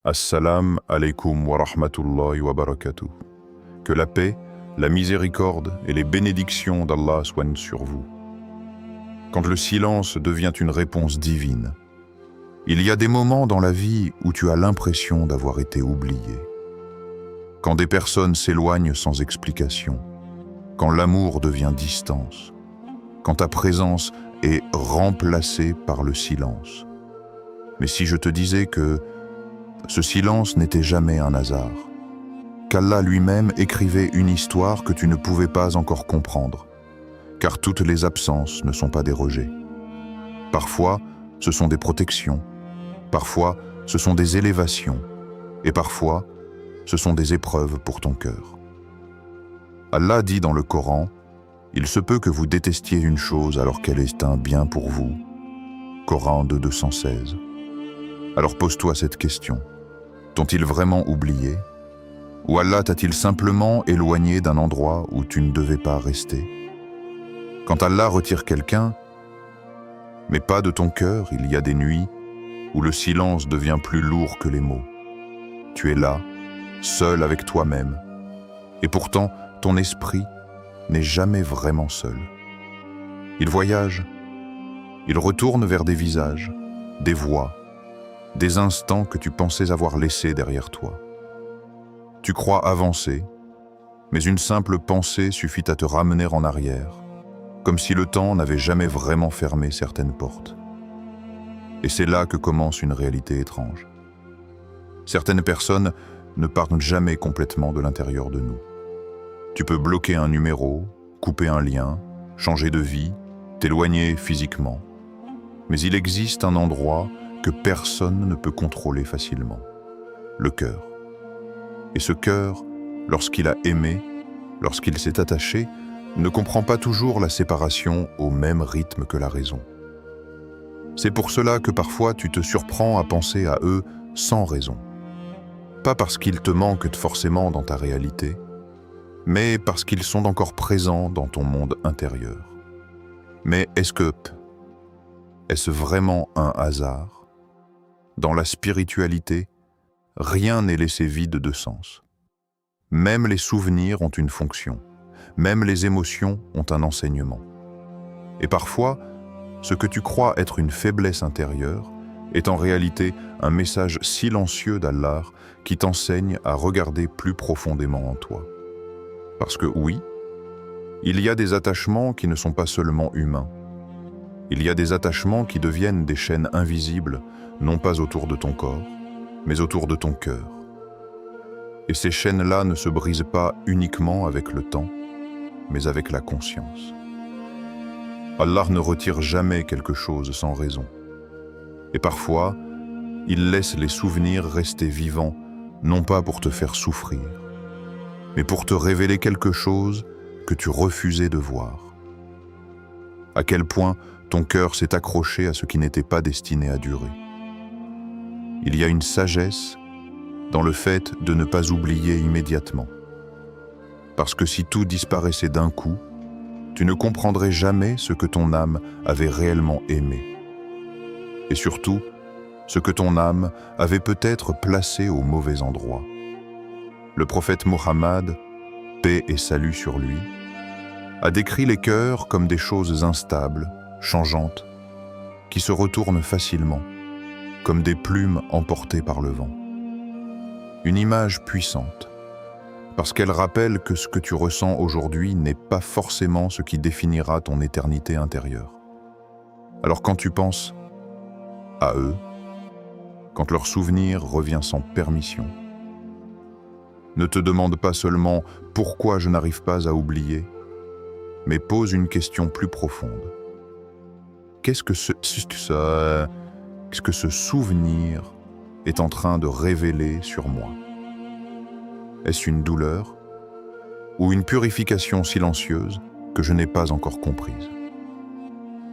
Assalam alaikum wa rahmatullahi wa barakatuh. Que la paix, la miséricorde et les bénédictions d'Allah soient sur vous. Quand le silence devient une réponse divine, il y a des moments dans la vie où tu as l'impression d'avoir été oublié. Quand des personnes s'éloignent sans explication, quand l'amour devient distance, quand ta présence est remplacée par le silence. Mais si je te disais que ce silence n'était jamais un hasard, qu'Allah lui-même écrivait une histoire que tu ne pouvais pas encore comprendre, car toutes les absences ne sont pas des rejets. Parfois, ce sont des protections, parfois, ce sont des élévations, et parfois, ce sont des épreuves pour ton cœur. Allah dit dans le Coran, « Il se peut que vous détestiez une chose alors qu'elle est un bien pour vous. » Coran 2:216. Alors pose-toi cette question. T'ont-ils vraiment oublié? Ou Allah t'a-t-il simplement éloigné d'un endroit où tu ne devais pas rester? Quand Allah retire quelqu'un, mais pas de ton cœur, il y a des nuits où le silence devient plus lourd que les mots. Tu es là, seul avec toi-même, et pourtant ton esprit n'est jamais vraiment seul. Il voyage, il retourne vers des visages, des voix, des instants que tu pensais avoir laissés derrière toi. Tu crois avancer, mais une simple pensée suffit à te ramener en arrière, comme si le temps n'avait jamais vraiment fermé certaines portes. Et c'est là que commence une réalité étrange. Certaines personnes ne partent jamais complètement de l'intérieur de nous. Tu peux bloquer un numéro, couper un lien, changer de vie, t'éloigner physiquement. Mais il existe un endroit que personne ne peut contrôler facilement, le cœur. Et ce cœur, lorsqu'il a aimé, lorsqu'il s'est attaché, ne comprend pas toujours la séparation au même rythme que la raison. C'est pour cela que parfois tu te surprends à penser à eux sans raison. Pas parce qu'ils te manquent forcément dans ta réalité, mais parce qu'ils sont encore présents dans ton monde intérieur. Mais est-ce vraiment un hasard? Dans la spiritualité, rien n'est laissé vide de sens. Même les souvenirs ont une fonction, même les émotions ont un enseignement. Et parfois, ce que tu crois être une faiblesse intérieure est en réalité un message silencieux d'Allah qui t'enseigne à regarder plus profondément en toi. Parce que oui, il y a des attachements qui ne sont pas seulement humains. Il y a des attachements qui deviennent des chaînes invisibles, non pas autour de ton corps, mais autour de ton cœur. Et ces chaînes-là ne se brisent pas uniquement avec le temps, mais avec la conscience. Allah ne retire jamais quelque chose sans raison. Et parfois, il laisse les souvenirs rester vivants, non pas pour te faire souffrir, mais pour te révéler quelque chose que tu refusais de voir. À quel point ton cœur s'est accroché à ce qui n'était pas destiné à durer. Il y a une sagesse dans le fait de ne pas oublier immédiatement. Parce que si tout disparaissait d'un coup, tu ne comprendrais jamais ce que ton âme avait réellement aimé. Et surtout, ce que ton âme avait peut-être placé au mauvais endroit. Le prophète Mohammed, paix et salut sur lui, a décrit les cœurs comme des choses instables, changeantes, qui se retournent facilement, comme des plumes emportées par le vent. Une image puissante, parce qu'elle rappelle que ce que tu ressens aujourd'hui n'est pas forcément ce qui définira ton éternité intérieure. Alors quand tu penses à eux, quand leur souvenir revient sans permission, ne te demande pas seulement « pourquoi je n'arrive pas à oublier ?» mais pose une question plus profonde. Qu'est-ce que ce souvenir est en train de révéler sur moi? Est-ce une douleur ou une purification silencieuse que je n'ai pas encore comprise?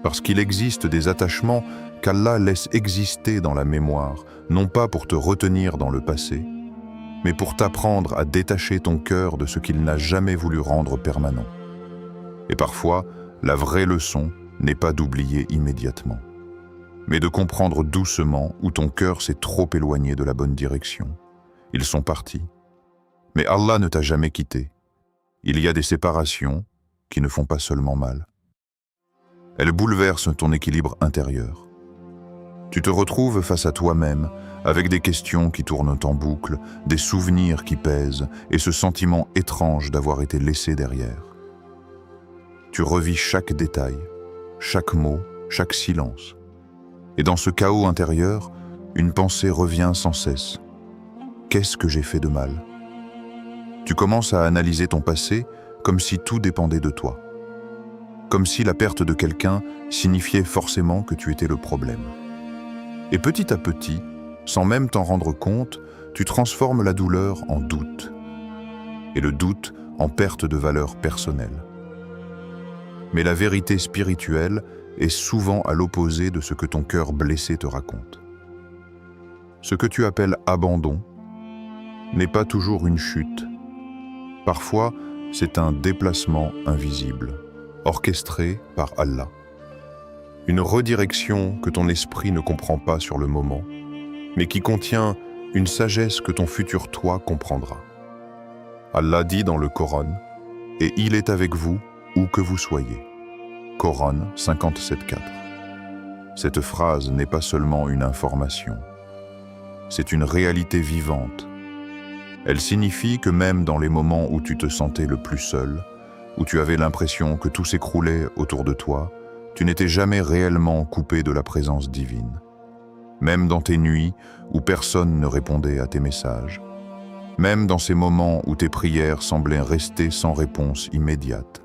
Parce qu'il existe des attachements qu'Allah laisse exister dans la mémoire, non pas pour te retenir dans le passé, mais pour t'apprendre à détacher ton cœur de ce qu'il n'a jamais voulu rendre permanent. Et parfois, la vraie leçon n'est pas d'oublier immédiatement, mais de comprendre doucement où ton cœur s'est trop éloigné de la bonne direction. Ils sont partis. Mais Allah ne t'a jamais quitté. Il y a des séparations qui ne font pas seulement mal. Elles bouleversent ton équilibre intérieur. Tu te retrouves face à toi-même, avec des questions qui tournent en boucle, des souvenirs qui pèsent, et ce sentiment étrange d'avoir été laissé derrière. Tu revis chaque détail, chaque mot, chaque silence. Et dans ce chaos intérieur, une pensée revient sans cesse. Qu'est-ce que j'ai fait de mal ? Tu commences à analyser ton passé comme si tout dépendait de toi. Comme si la perte de quelqu'un signifiait forcément que tu étais le problème. Et petit à petit, sans même t'en rendre compte, tu transformes la douleur en doute. Et le doute en perte de valeur personnelle. Mais la vérité spirituelle est souvent à l'opposé de ce que ton cœur blessé te raconte. Ce que tu appelles abandon n'est pas toujours une chute. Parfois, c'est un déplacement invisible, orchestré par Allah. Une redirection que ton esprit ne comprend pas sur le moment, mais qui contient une sagesse que ton futur toi comprendra. Allah dit dans le Coran, « Et il est avec vous, où que vous soyez ». Coran 57.4. Cette phrase n'est pas seulement une information, c'est une réalité vivante. Elle signifie que même dans les moments où tu te sentais le plus seul, où tu avais l'impression que tout s'écroulait autour de toi, tu n'étais jamais réellement coupé de la présence divine. Même dans tes nuits où personne ne répondait à tes messages, même dans ces moments où tes prières semblaient rester sans réponse immédiate,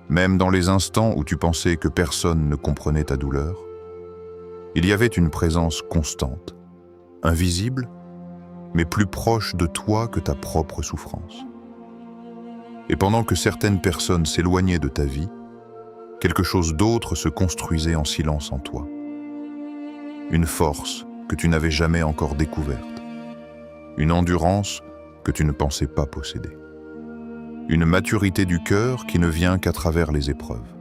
même dans les instants où tu pensais que personne ne comprenait ta douleur, il y avait une présence constante, invisible, mais plus proche de toi que ta propre souffrance. Et pendant que certaines personnes s'éloignaient de ta vie, quelque chose d'autre se construisait en silence en toi. Une force que tu n'avais jamais encore découverte. Une endurance que tu ne pensais pas posséder. Une maturité du cœur qui ne vient qu'à travers les épreuves.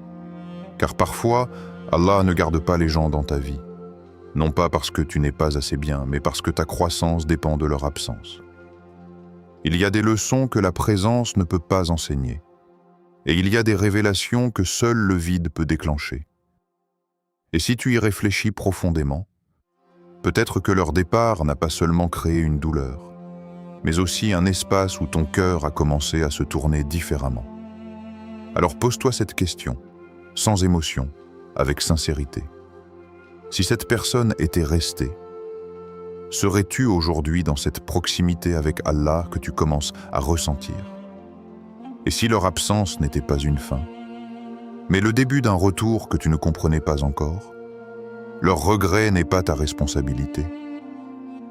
Car parfois, Allah ne garde pas les gens dans ta vie. Non pas parce que tu n'es pas assez bien, mais parce que ta croissance dépend de leur absence. Il y a des leçons que la présence ne peut pas enseigner. Et il y a des révélations que seul le vide peut déclencher. Et si tu y réfléchis profondément, peut-être que leur départ n'a pas seulement créé une douleur, mais aussi un espace où ton cœur a commencé à se tourner différemment. Alors pose-toi cette question, sans émotion, avec sincérité. Si cette personne était restée, serais-tu aujourd'hui dans cette proximité avec Allah que tu commences à ressentir? Et si leur absence n'était pas une fin, mais le début d'un retour que tu ne comprenais pas encore? Leur regret n'est pas ta responsabilité.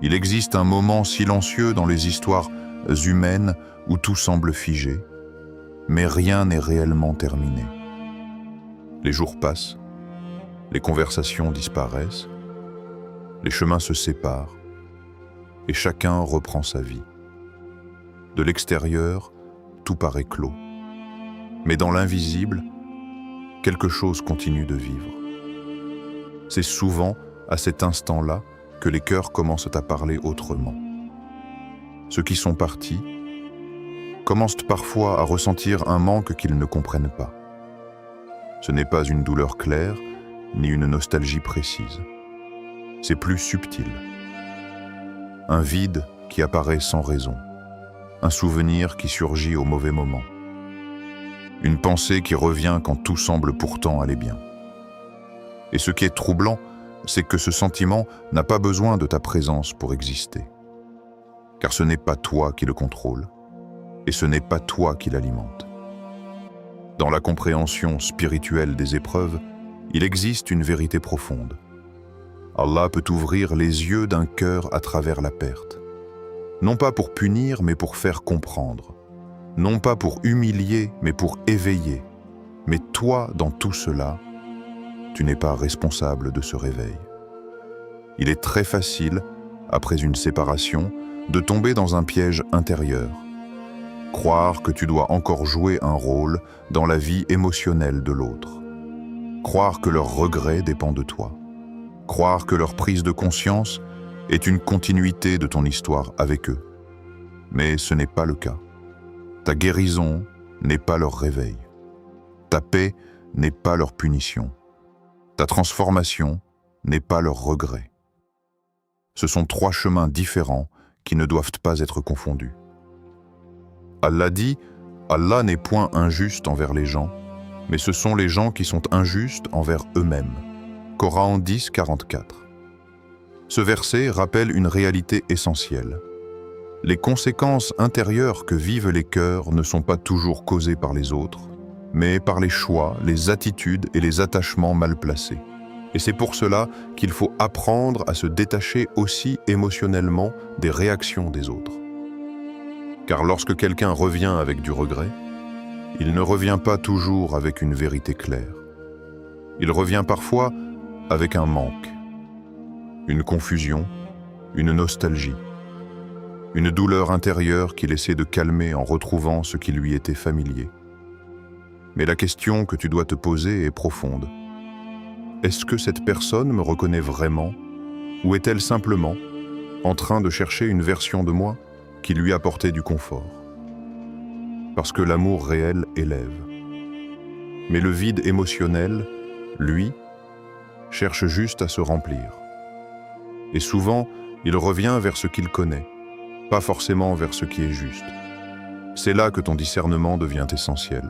Il existe un moment silencieux dans les histoires humaines où tout semble figé, mais rien n'est réellement terminé. Les jours passent, les conversations disparaissent, les chemins se séparent, et chacun reprend sa vie. De l'extérieur, tout paraît clos. Mais dans l'invisible, quelque chose continue de vivre. C'est souvent à cet instant-là que les cœurs commencent à parler autrement. Ceux qui sont partis commencent parfois à ressentir un manque qu'ils ne comprennent pas. Ce n'est pas une douleur claire, ni une nostalgie précise. C'est plus subtil. Un vide qui apparaît sans raison. Un souvenir qui surgit au mauvais moment. Une pensée qui revient quand tout semble pourtant aller bien. Et ce qui est troublant, c'est que ce sentiment n'a pas besoin de ta présence pour exister. Car ce n'est pas toi qui le contrôle, et ce n'est pas toi qui l'alimente. Dans la compréhension spirituelle des épreuves, il existe une vérité profonde. Allah peut ouvrir les yeux d'un cœur à travers la perte. Non pas pour punir, mais pour faire comprendre. Non pas pour humilier, mais pour éveiller. Mais toi, dans tout cela, tu n'es pas responsable de ce réveil. Il est très facile, après une séparation, de tomber dans un piège intérieur. Croire que tu dois encore jouer un rôle dans la vie émotionnelle de l'autre. Croire que leur regret dépend de toi. croire que leur prise de conscience est une continuité de ton histoire avec eux. Mais ce n'est pas le cas. Ta guérison n'est pas leur réveil. Ta paix n'est pas leur punition. Ta transformation n'est pas leur regret. Ce sont 3 chemins différents qui ne doivent pas être confondus. Allah dit, Allah n'est point injuste envers les gens, mais ce sont les gens qui sont injustes envers eux-mêmes. Coran 10, 44. Ce verset rappelle une réalité essentielle. Les conséquences intérieures que vivent les cœurs ne sont pas toujours causées par les autres, mais par les choix, les attitudes et les attachements mal placés. Et c'est pour cela qu'il faut apprendre à se détacher aussi émotionnellement des réactions des autres. Car lorsque quelqu'un revient avec du regret, il ne revient pas toujours avec une vérité claire. Il revient parfois avec un manque, une confusion, une nostalgie, une douleur intérieure qu'il essaie de calmer en retrouvant ce qui lui était familier. Mais la question que tu dois te poser est profonde. Est-ce que cette personne me reconnaît vraiment, ou est-elle simplement en train de chercher une version de moi qui lui apportait du confort? Parce que l'amour réel élève. Mais le vide émotionnel, lui, cherche juste à se remplir. Et souvent, il revient vers ce qu'il connaît, pas forcément vers ce qui est juste. C'est là que ton discernement devient essentiel.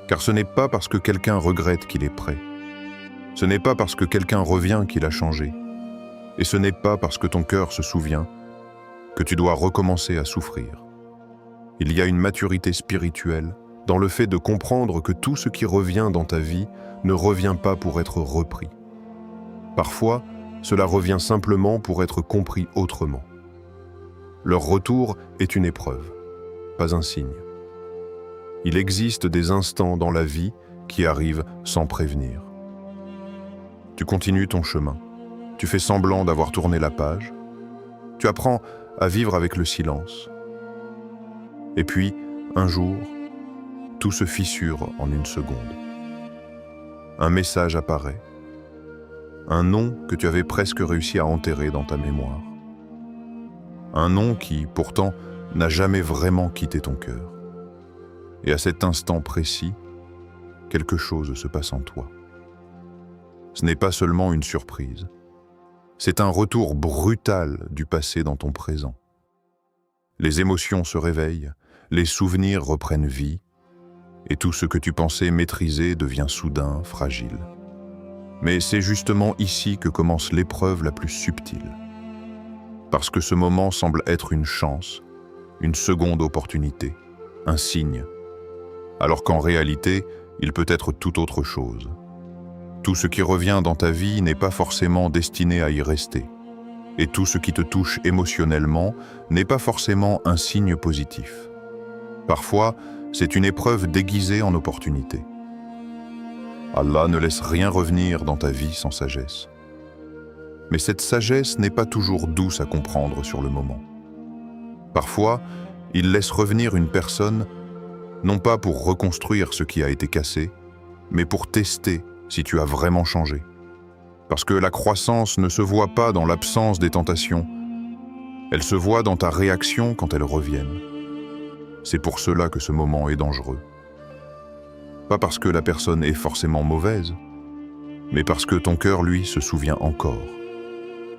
Car ce n'est pas parce que quelqu'un regrette qu'il est prêt. Ce n'est pas parce que quelqu'un revient qu'il a changé. Et ce n'est pas parce que ton cœur se souvient que tu dois recommencer à souffrir. Il y a une maturité spirituelle dans le fait de comprendre que tout ce qui revient dans ta vie ne revient pas pour être repris. Parfois, cela revient simplement pour être compris autrement. Leur retour est une épreuve, pas un signe. Il existe des instants dans la vie qui arrivent sans prévenir. Tu continues ton chemin. Tu fais semblant d'avoir tourné la page. Tu apprends à vivre avec le silence. Et puis, un jour, tout se fissure en une seconde. Un message apparaît. Un nom que tu avais presque réussi à enterrer dans ta mémoire. Un nom qui, pourtant, n'a jamais vraiment quitté ton cœur. Et à cet instant précis, quelque chose se passe en toi. Ce n'est pas seulement une surprise. C'est un retour brutal du passé dans ton présent. Les émotions se réveillent, les souvenirs reprennent vie, et tout ce que tu pensais maîtriser devient soudain fragile. Mais c'est justement ici que commence l'épreuve la plus subtile. Parce que ce moment semble être une chance, une seconde opportunité, un signe, alors qu'en réalité, il peut être tout autre chose. Tout ce qui revient dans ta vie n'est pas forcément destiné à y rester. Et tout ce qui te touche émotionnellement n'est pas forcément un signe positif. Parfois, c'est une épreuve déguisée en opportunité. Allah ne laisse rien revenir dans ta vie sans sagesse. Mais cette sagesse n'est pas toujours douce à comprendre sur le moment. Parfois, il laisse revenir une personne, non pas pour reconstruire ce qui a été cassé, mais pour tester si tu as vraiment changé. Parce que la croissance ne se voit pas dans l'absence des tentations, elle se voit dans ta réaction quand elles reviennent. C'est pour cela que ce moment est dangereux. Pas parce que la personne est forcément mauvaise, mais parce que ton cœur, lui, se souvient encore.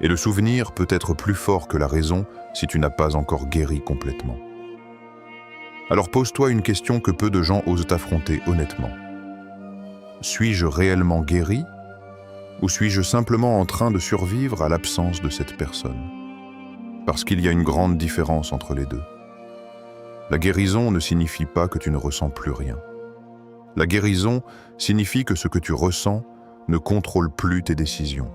Et le souvenir peut être plus fort que la raison si tu n'as pas encore guéri complètement. Alors pose-toi une question que peu de gens osent affronter honnêtement. Suis-je réellement guéri ou suis-je simplement en train de survivre à l'absence de cette personne? Parce qu'il y a une grande différence entre les deux. La guérison ne signifie pas que tu ne ressens plus rien. La guérison signifie que ce que tu ressens ne contrôle plus tes décisions.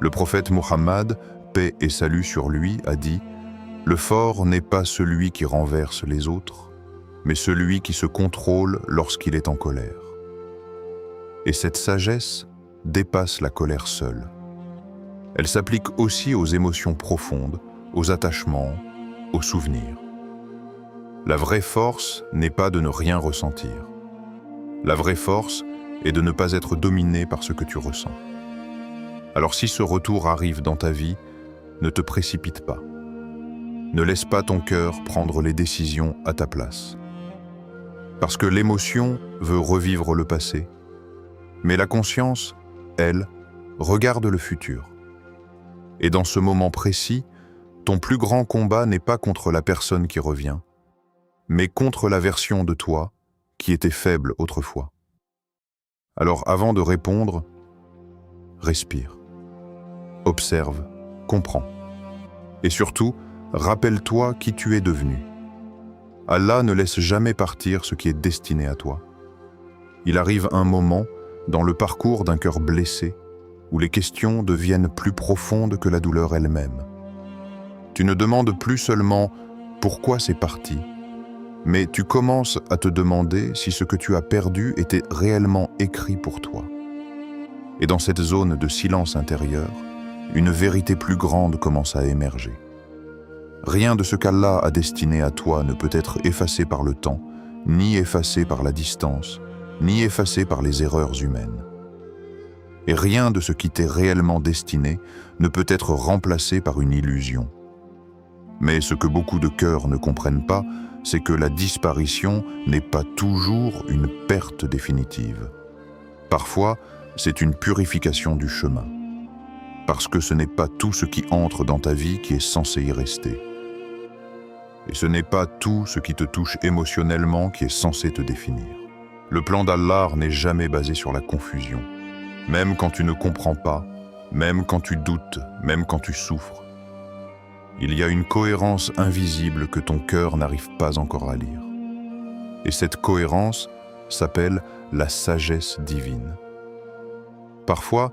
Le prophète Muhammad, paix et salut sur lui, a dit « Le fort n'est pas celui qui renverse les autres, mais celui qui se contrôle lorsqu'il est en colère. » Et cette sagesse dépasse la colère seule. Elle s'applique aussi aux émotions profondes, aux attachements, aux souvenirs. La vraie force n'est pas de ne rien ressentir. La vraie force est de ne pas être dominé par ce que tu ressens. Alors si ce retour arrive dans ta vie, ne te précipite pas. Ne laisse pas ton cœur prendre les décisions à ta place. Parce que l'émotion veut revivre le passé, mais la conscience, elle, regarde le futur. Et dans ce moment précis, ton plus grand combat n'est pas contre la personne qui revient, mais contre la version de toi qui était faible autrefois. Alors avant de répondre, respire, observe, comprends. Et surtout, rappelle-toi qui tu es devenu. Allah ne laisse jamais partir ce qui est destiné à toi. Il arrive un moment, dans le parcours d'un cœur blessé, où les questions deviennent plus profondes que la douleur elle-même. Tu ne demandes plus seulement « pourquoi c'est parti ?», mais tu commences à te demander si ce que tu as perdu était réellement écrit pour toi. Et dans cette zone de silence intérieur, une vérité plus grande commence à émerger. Rien de ce qu'Allah a destiné à toi ne peut être effacé par le temps, ni effacé par la distance, ni effacé par les erreurs humaines. Et rien de ce qui t'est réellement destiné ne peut être remplacé par une illusion. Mais ce que beaucoup de cœurs ne comprennent pas, c'est que la disparition n'est pas toujours une perte définitive. Parfois, c'est une purification du chemin. Parce que ce n'est pas tout ce qui entre dans ta vie qui est censé y rester. Et ce n'est pas tout ce qui te touche émotionnellement qui est censé te définir. Le plan d'Allah n'est jamais basé sur la confusion. Même quand tu ne comprends pas, même quand tu doutes, même quand tu souffres. Il y a une cohérence invisible que ton cœur n'arrive pas encore à lire. Et cette cohérence s'appelle la sagesse divine. Parfois,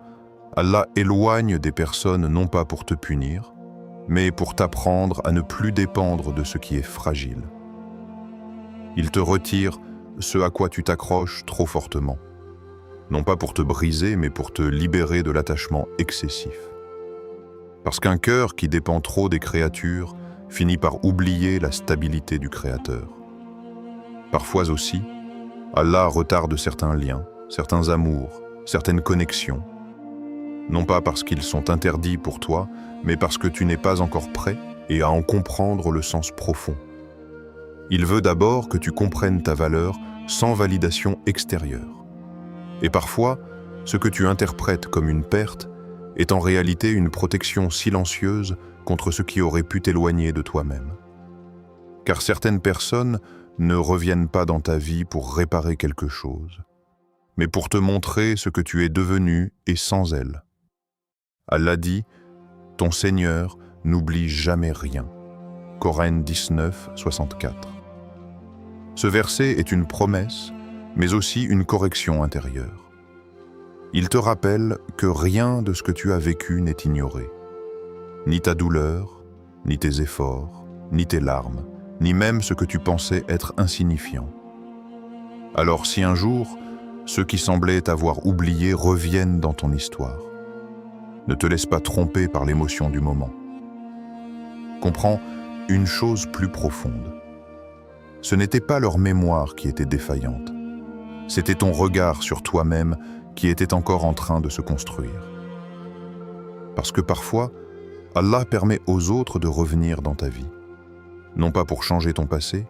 Allah éloigne des personnes non pas pour te punir, mais pour t'apprendre à ne plus dépendre de ce qui est fragile. Il te retire ce à quoi tu t'accroches trop fortement. Non pas pour te briser, mais pour te libérer de l'attachement excessif. Parce qu'un cœur qui dépend trop des créatures finit par oublier la stabilité du Créateur. Parfois aussi, Allah retarde certains liens, certains amours, certaines connexions, non pas parce qu'ils sont interdits pour toi, mais parce que tu n'es pas encore prêt et à en comprendre le sens profond. Il veut d'abord que tu comprennes ta valeur sans validation extérieure. Et parfois, ce que tu interprètes comme une perte est en réalité une protection silencieuse contre ce qui aurait pu t'éloigner de toi-même. Car certaines personnes ne reviennent pas dans ta vie pour réparer quelque chose, mais pour te montrer ce que tu es devenu et sans elles. Allah dit « Ton Seigneur n'oublie jamais rien » Coran 19, 64. Ce verset est une promesse, mais aussi une correction intérieure. Il te rappelle que rien de ce que tu as vécu n'est ignoré. Ni ta douleur, ni tes efforts, ni tes larmes, ni même ce que tu pensais être insignifiant. Alors si un jour, ceux qui semblaient t'avoir oublié reviennent dans ton histoire, ne te laisse pas tromper par l'émotion du moment. Comprends une chose plus profonde. Ce n'était pas leur mémoire qui était défaillante. C'était ton regard sur toi-même qui était encore en train de se construire. Parce que parfois, Allah permet aux autres de revenir dans ta vie. Non pas pour changer ton passé,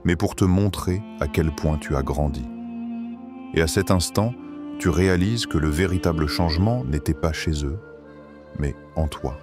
mais pour te montrer à quel point tu as grandi. Et à cet instant, tu réalises que le véritable changement n'était pas chez eux, mais en toi.